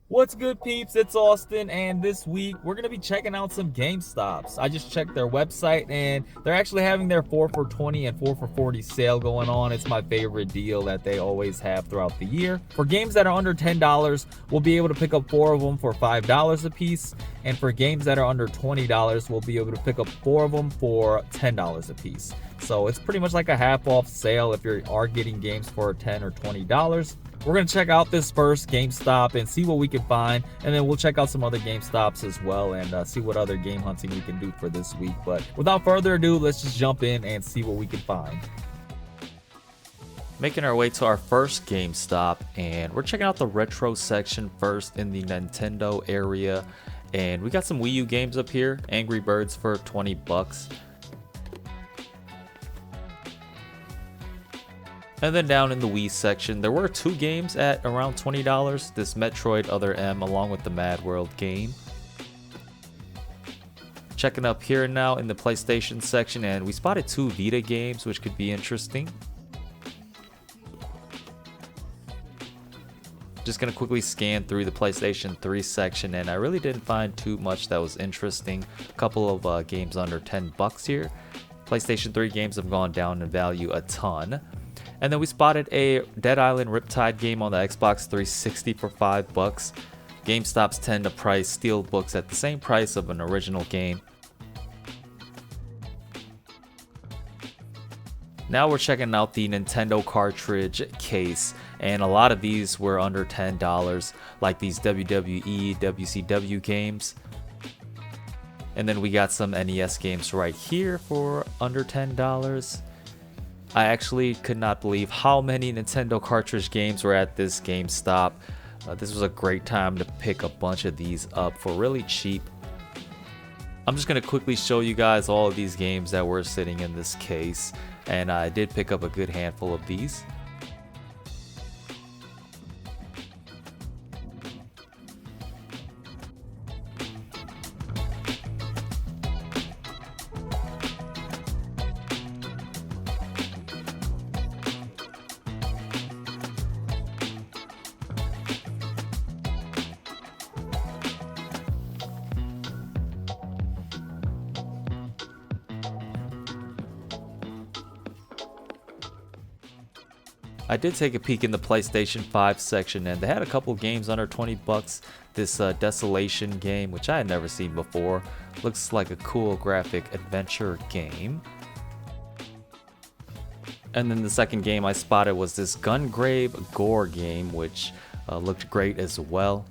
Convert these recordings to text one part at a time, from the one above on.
What's good, peeps? It's Austin, and this week we're going to be checking out some GameStops. I just checked their website, and they're actually having their 4 for 20 and 4 for 40 sale going on. It's my favorite deal that they always have throughout the year. For games that are under $10, we'll be able to pick up 4 of them for $5 a piece, and for games that are under $20, we'll be able to pick up 4 of them for $10 a piece. So it's pretty much like a half off sale if you are getting games for $10 or $20. We're going to check out this first GameStop and see what we can find, and then we'll check out some other GameStops as well and see what other game hunting we can do for this week. But without further ado, let's just jump in and see what we can find. Making our way to our first GameStop, and we're checking out the retro section first in the Nintendo area. And we got some Wii U games up here. Angry Birds for 20 bucks. And then down in the Wii section, there were 2 games at around $20. This Metroid Other M along with the Mad World game. Checking up here now in the PlayStation section, and we spotted 2 Vita games, which could be interesting. Just gonna quickly scan through the PlayStation 3 section, and I really didn't find too much that was interesting. A couple of games under 10 bucks here. PlayStation 3 games have gone down in value a ton. And then we spotted a Dead Island Riptide game on the Xbox 360 for 5 bucks. GameStops tend to price steel books at the same price of an original game. Now we're checking out the Nintendo cartridge case, and a lot of these were under $10, like these WWE, WCW games. And then we got some NES games right here for under $10. I actually could not believe how many Nintendo cartridge games were at this GameStop. This was a great time to pick a bunch of these up for really cheap. I'm just going to quickly show you guys all of these games that were sitting in this case, and I did pick up a good handful of these. I did take a peek in the PlayStation 5 section, and they had a couple games under 20 bucks. This Desolation game, which I had never seen before, looks like a cool graphic adventure game. And then the second game I spotted was this Gungrave Gore game, which looked great as well.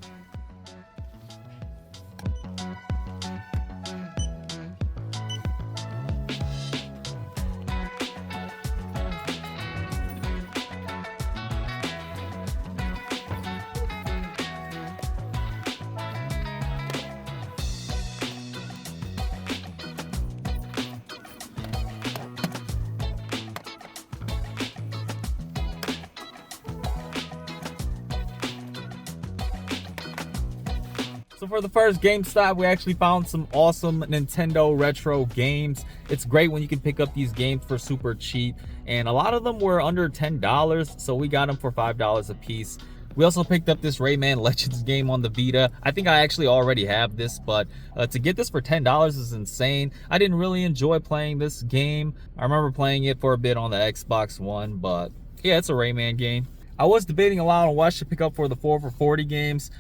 So for the first GameStop, we actually found some awesome Nintendo retro games. It's great when you can pick up these games for super cheap, and a lot of them were under $10, so we got them for $5 a piece. We also picked up this Rayman Legends game on the Vita. I think I actually already have this, but to get this for $10 is insane. I didn't really enjoy playing this game. I remember playing it for a bit on the Xbox One, but yeah, it's a Rayman game. I was debating a lot on what I should pick up for the 4 for 40 games.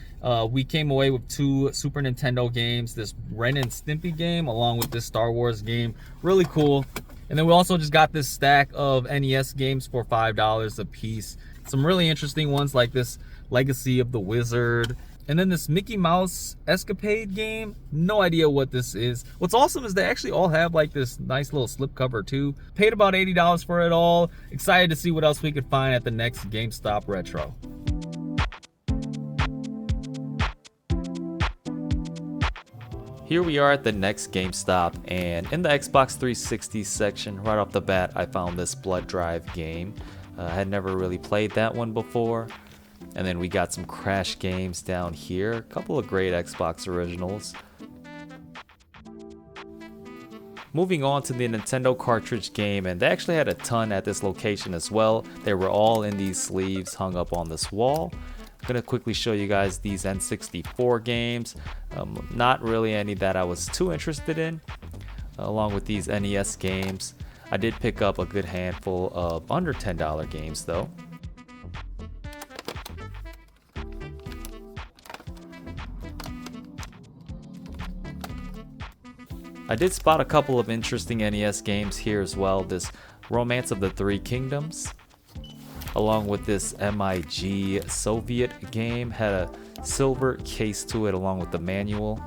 We came away with 2 Super Nintendo games, this Ren and Stimpy game along with this Star Wars game. Really cool. And then we also just got this stack of NES games for $5 a piece. Some really interesting ones like this Legacy of the Wizard. And then this Mickey Mouse Escapade game. No idea what this is. What's awesome is they actually all have like this nice little slipcover too. Paid about $80 for it all. Excited to see what else we could find at the next GameStop Retro. Here we are at the next GameStop, and in the Xbox 360 section, right off the bat, I found this Blood Drive game. I had never really played that one before. And then we got some Crash games down here, a couple of great Xbox originals. Moving on to the Nintendo cartridge game, and they actually had a ton at this location as well. They were all in these sleeves hung up on this wall. Gonna quickly show you guys these N64 games. Not really any that I was too interested in. Along with these NES games, I did pick up a good handful of under $10 games though. I did spot a couple of interesting NES games here as well. This Romance of the Three Kingdoms, along with this MIG Soviet game, had a silver case to it along with the manual.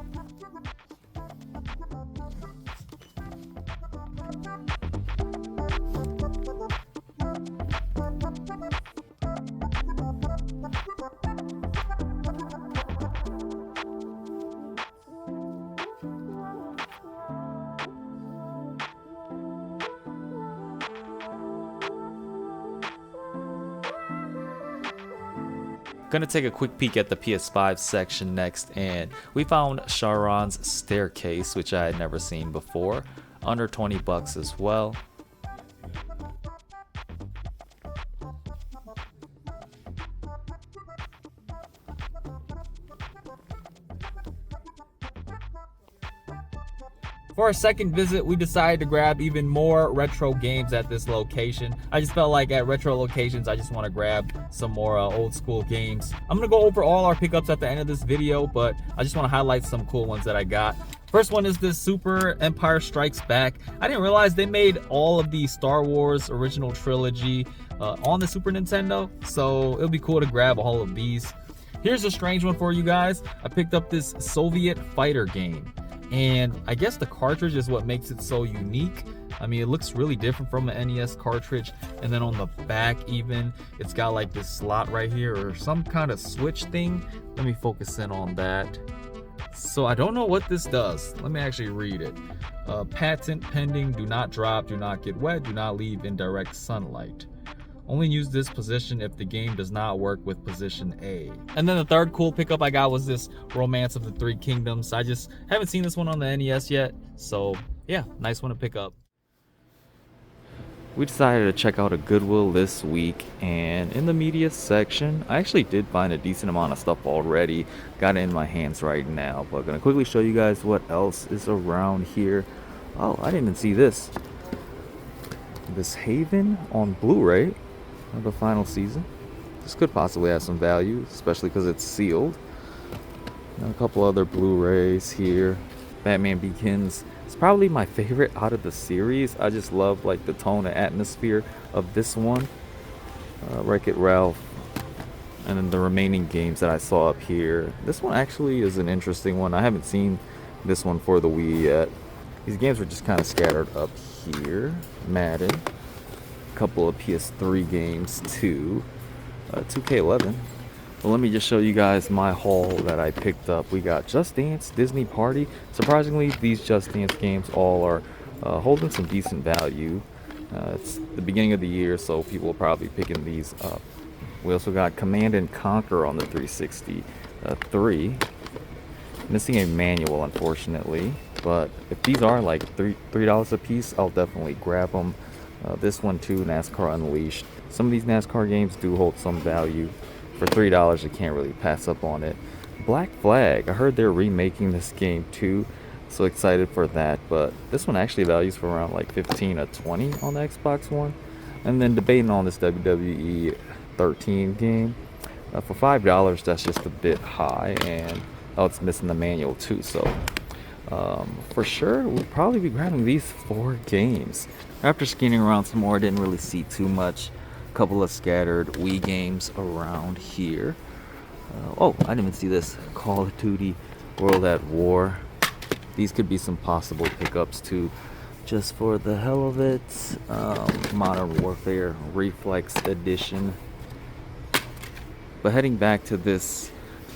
Gonna take a quick peek at the PS5 section next, and we found Charon's Staircase, which I had never seen before, under 20 bucks as well. For our second visit, we decided to grab even more retro games at this location. I just felt like at retro locations, I just want to grab some more old school games. I'm going to go over all our pickups at the end of this video, but I just want to highlight some cool ones that I got. First one is this Super Empire Strikes Back. I didn't realize they made all of the Star Wars original trilogy on the Super Nintendo, so it'll be cool to grab all of these. Here's a strange one for you guys. I picked up this Soviet fighter game. And I guess the cartridge is what makes it so unique. I mean, it looks really different from an NES cartridge. And then on the back even, it's got like this slot right here or some kind of switch thing. Let me focus in on that. So I don't know what this does. Let me actually read it. Patent pending, do not drop, do not get wet, do not leave in direct sunlight. Only use this position if the game does not work with position A. And then the third cool pickup I got was this Romance of the Three Kingdoms. I just haven't seen this one on the NES yet. So yeah, nice one to pick up. We decided to check out a Goodwill this week, and in the media section, I actually did find a decent amount of stuff already. Got it in my hands right now, but gonna quickly show you guys what else is around here. Oh, I didn't even see this. This Haven on Blu-ray of the final season. This could possibly have some value, especially because it's sealed. And a couple other Blu-rays here. Batman Begins. It's probably my favorite out of the series. I just love like the tone and atmosphere of this one. Wreck-It Ralph. And then the remaining games that I saw up here. This one actually is an interesting one. I haven't seen this one for the Wii yet. These games were just kind of scattered up here. Madden. Couple of PS3 games too. 2K11. But let me just show you guys my haul that I picked up. We got Just Dance, Disney Party. Surprisingly, these Just Dance games all are holding some decent value. It's the beginning of the year, so people are probably picking these up. We also got Command and Conquer on the 360. 3. Missing a manual, unfortunately. But if these are like $3 a piece, I'll definitely grab them. This one too, NASCAR Unleashed. Some of these NASCAR games do hold some value. For $3, you can't really pass up on it. Black Flag, I heard they're remaking this game too, so excited for that. But this one actually values for around like 15 or 20 on the Xbox One. And then debating on this WWE 13 game. For $5, that's just a bit high, and oh, it's missing the manual too, so for sure we'll probably be grabbing these 4 games. After scanning around some more, I didn't really see too much. A couple of scattered Wii games around here. Oh, I didn't even see this. Call of Duty World at War. These could be some possible pickups too, just for the hell of it. Modern Warfare Reflex Edition. But heading back to this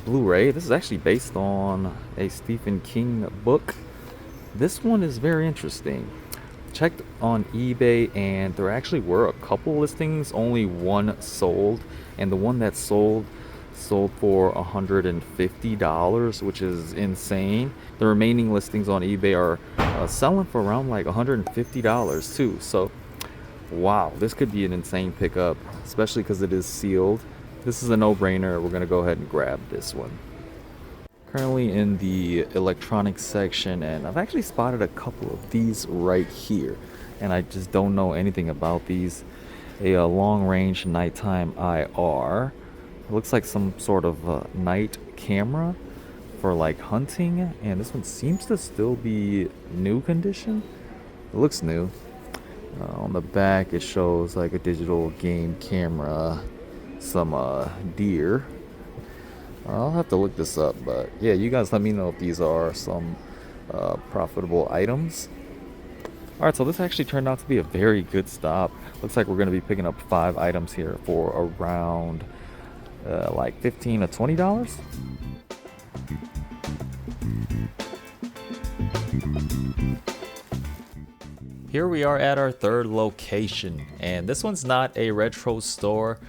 Blu-ray, this is actually based on a Stephen King book. This one is very interesting. Checked on eBay, and there actually were a couple listings, only one sold, and the one that sold for $150, which is insane. The remaining listings on eBay are selling for around like $150 too. So wow, this could be an insane pickup, especially because it is sealed. This is a no-brainer. We're gonna go ahead and grab this one. Currently in the electronics section, and I've actually spotted a couple of these right here, and I just don't know anything about these. A long-range nighttime IR. It looks like some sort of night camera for like hunting, and this one seems to still be new condition. It looks new. On the back it shows like a digital game camera, some deer. I'll have to look this up, but yeah, you guys let me know if these are some profitable items. Alright, so this actually turned out to be a very good stop. Looks like we're going to be picking up 5 items here for around like $15 to $20. Here we are at our third location, and this one's not a retro store.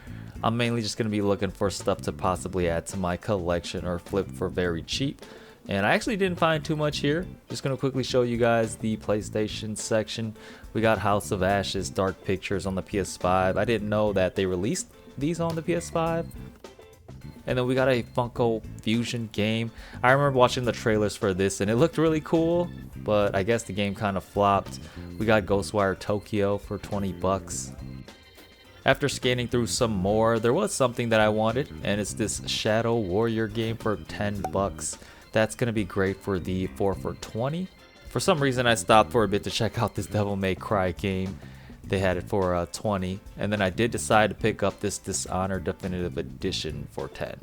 I'm mainly just going to be looking for stuff to possibly add to my collection or flip for very cheap. And I actually didn't find too much here. Just going to quickly show you guys the PlayStation section. We got House of Ashes, Dark Pictures on the PS5. I didn't know that they released these on the PS5. And then we got a Funko Fusion game. I remember watching the trailers for this and it looked really cool, but I guess the game kind of flopped. We got Ghostwire Tokyo for 20 bucks. After scanning through some more, there was something that I wanted, and it's this Shadow Warrior game for 10 bucks. That's going to be great for the 4 for 20. For some reason I stopped for a bit to check out this Devil May Cry game. They had it for 20, and then I did decide to pick up this Dishonored Definitive Edition for 10.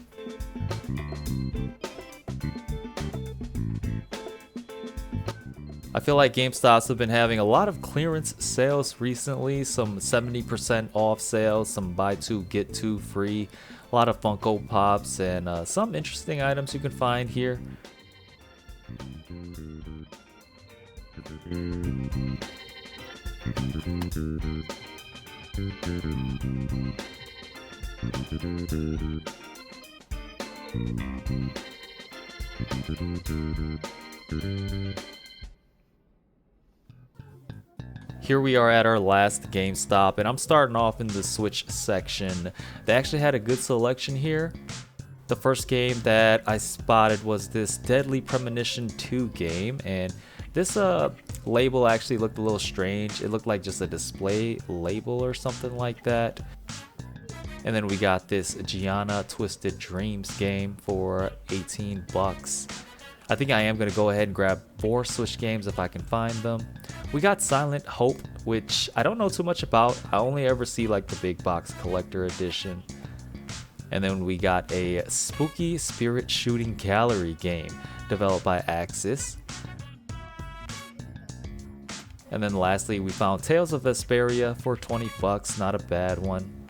I feel like GameStops have been having a lot of clearance sales recently, some 70% off sales, some buy 2 get 2 free, a lot of Funko Pops, and some interesting items you can find here. Here we are at our last GameStop, and I'm starting off in the Switch section. They actually had a good selection here. The first game that I spotted was this Deadly Premonition 2 game, and this label actually looked a little strange. It looked like just a display label or something like that. And then we got this Gianna Twisted Dreams game for 18 bucks. I think I am going to go ahead and grab 4 Switch games if I can find them. We got Silent Hope, which I don't know too much about. I only ever see like the big box collector edition. And then we got a Spooky Spirit Shooting Gallery game developed by Axis. And then lastly, we found Tales of Vesperia for 20 bucks, not a bad one.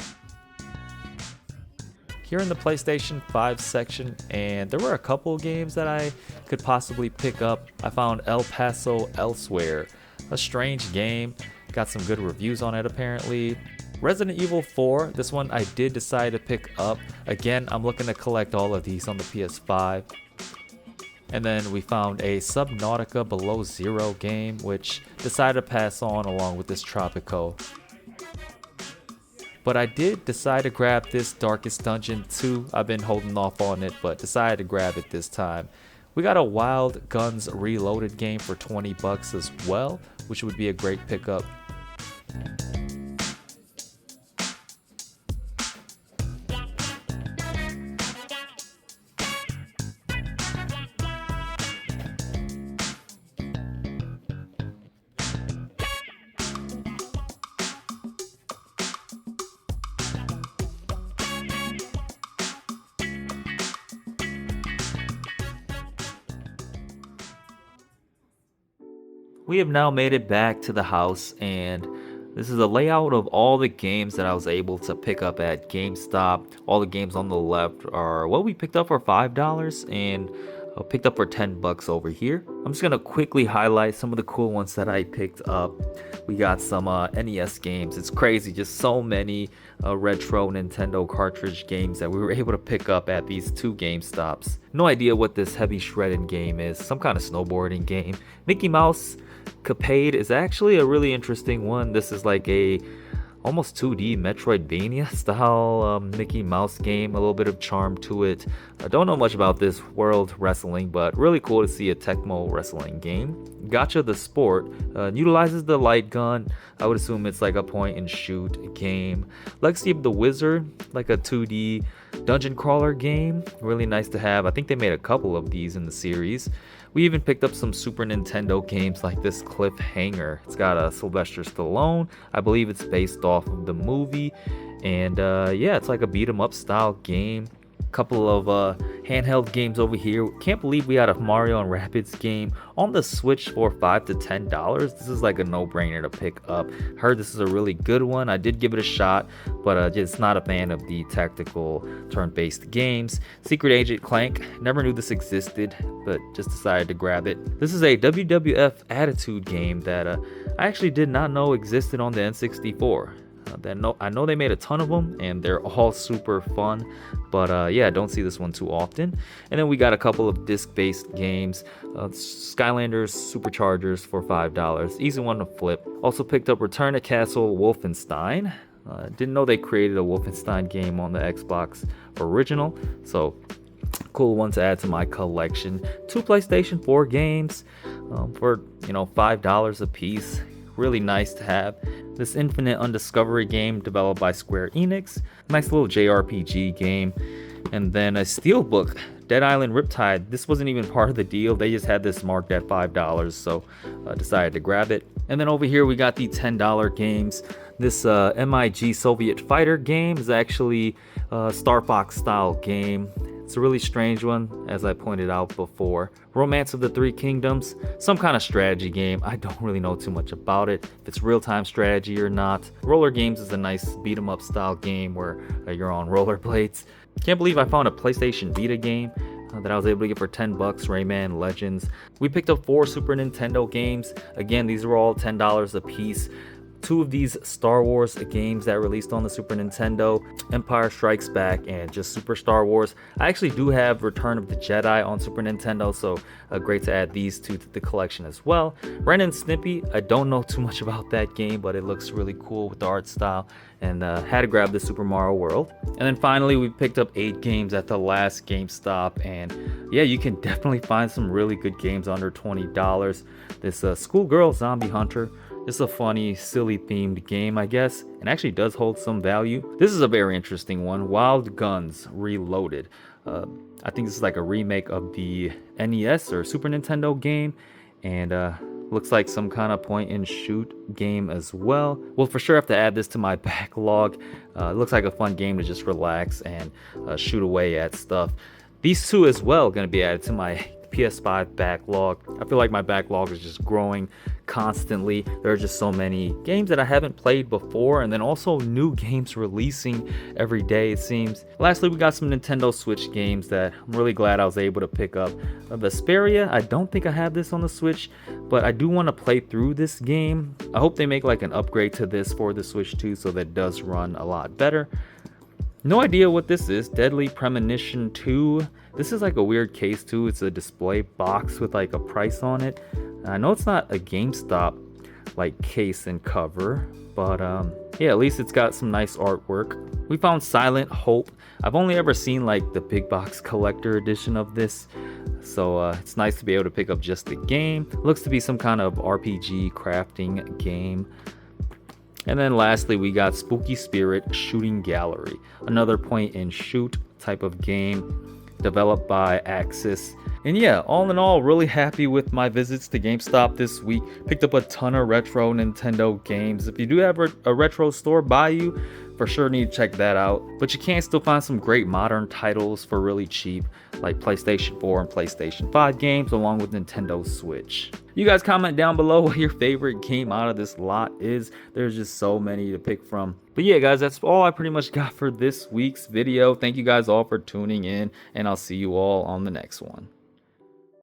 Here in the PlayStation 5 section, and there were a couple games that I could possibly pick up. I found El Paso Elsewhere, a strange game, got some good reviews on it apparently. Resident Evil 4, this one I did decide to pick up. Again, I'm looking to collect all of these on the PS5. And then we found a Subnautica Below Zero game, which decided to pass on along with this Tropico. But I did decide to grab this Darkest Dungeon 2. I've been holding off on it, but decided to grab it this time. We got a Wild Guns Reloaded game for 20 bucks as well, which would be a great pickup. We have now made it back to the house, and this is a layout of all the games that I was able to pick up at GameStop. All the games on the left are what we picked up for $5 and picked up for 10 bucks over here. I'm just gonna quickly highlight some of the cool ones that I picked up. We got some NES games. It's crazy, just so many retro Nintendo cartridge games that we were able to pick up at these 2 GameStops. No idea what this Heavy Shredding game is, some kind of snowboarding game. Mickey Mouse Capade is actually a really interesting one. This is like a almost 2D Metroidvania style Mickey Mouse game, a little bit of charm to it. I don't know much about this World Wrestling, but really cool to see a Tecmo wrestling game. Gotcha the Sport utilizes the light gun. I would assume it's like a point and shoot game. Legacy of the Wizard, like a 2D dungeon crawler game. Really nice to have. I think they made a couple of these in the series. We even picked up some Super Nintendo games like this Cliffhanger. It's got a Sylvester Stallone. I believe it's based off of the movie. And yeah, it's like a beat 'em up style game. Couple of handheld games over here. Can't believe we had a Mario and Rabbids game on the Switch for $5 to $10. This is like a no-brainer to pick up. Heard this is a really good one. I did give it a shot, but just not a fan of the tactical turn-based games. Secret Agent Clank, never knew this existed, but just decided to grab it. This is a WWF Attitude game that I actually did not know existed on the N64. I know they made a ton of them and they're all super fun, but yeah, don't see this one too often. And then we got a couple of disc-based games, Skylanders Superchargers for $5, easy one to flip. Also picked up Return to Castle Wolfenstein. Didn't know they created a Wolfenstein game on the Xbox original, so cool one to add to my collection. 2 PlayStation 4 games for $5 a piece. Really nice to have. This Infinite Undiscovery game developed by Square Enix. Nice little JRPG game. And then a Steelbook, Dead Island Riptide. This wasn't even part of the deal. They just had this marked at $5, so decided to grab it. And then over here we got the $10 games. This MiG Soviet Fighter game is actually a Star Fox style game. It's a really strange one, as I pointed out before. Romance of the Three Kingdoms, some kind of strategy game. I don't really know too much about it, if it's real-time strategy or not. Roller Games is a nice beat-em-up style game where you're on rollerblades. Can't believe I found a PlayStation Vita game that I was able to get for $10, Rayman Legends. We picked up 4 Super Nintendo games. Again, these were all $10 a piece. 2 of these Star Wars games that released on the Super Nintendo, Empire Strikes Back and just Super Star Wars. I actually do have Return of the Jedi on Super Nintendo, so great to add these 2 to the collection as well. Ren and Snippy, I don't know too much about that game, but it looks really cool with the art style, and had to grab the Super Mario World. And then finally, we picked up 8 games at the last GameStop, and yeah, you can definitely find some really good games under $20. This Schoolgirl Zombie Hunter. It's a funny, silly themed game, I guess, and actually does hold some value. This is a very interesting one, Wild Guns Reloaded. I think this is like a remake of the NES or Super Nintendo game, and looks like some kind of point and shoot game as well. We'll for sure have to add this to my backlog. It looks like a fun game to just relax and shoot away at stuff. These 2 as well going to be added to my PS5 backlog. I feel like my backlog is just growing constantly. There are just so many games that I haven't played before, and then also new games releasing every day, it seems. Lastly, we got some Nintendo Switch games that I'm really glad I was able to pick up. Vesperia, I don't think I have this on the Switch, but I do want to play through this game. I hope they make like an upgrade to this for the Switch too, so that it does run a lot better. No idea what this is. Deadly Premonition 2. This is like a weird case too. It's a display box with like a price on it. I know it's not a GameStop like case and cover, but yeah, at least it's got some nice artwork. We found Silent Hope. I've only ever seen like the big box collector edition of this, so it's nice to be able to pick up just the game. It looks to be some kind of RPG crafting game. And then lastly, we got Spooky Spirit Shooting Gallery, another point and shoot type of game developed by Axis. And yeah, all in all, really happy with my visits to GameStop this week. Picked up a ton of retro Nintendo games. If you do have a retro store by you, for sure need to check that out. But you can still find some great modern titles for really cheap, like PlayStation 4 and PlayStation 5 games, along with Nintendo Switch. You guys comment down below what your favorite game out of this lot is. There's just so many to pick from. But yeah, guys, that's all I pretty much got for this week's video. Thank you guys all for tuning in, and I'll see you all on the next one.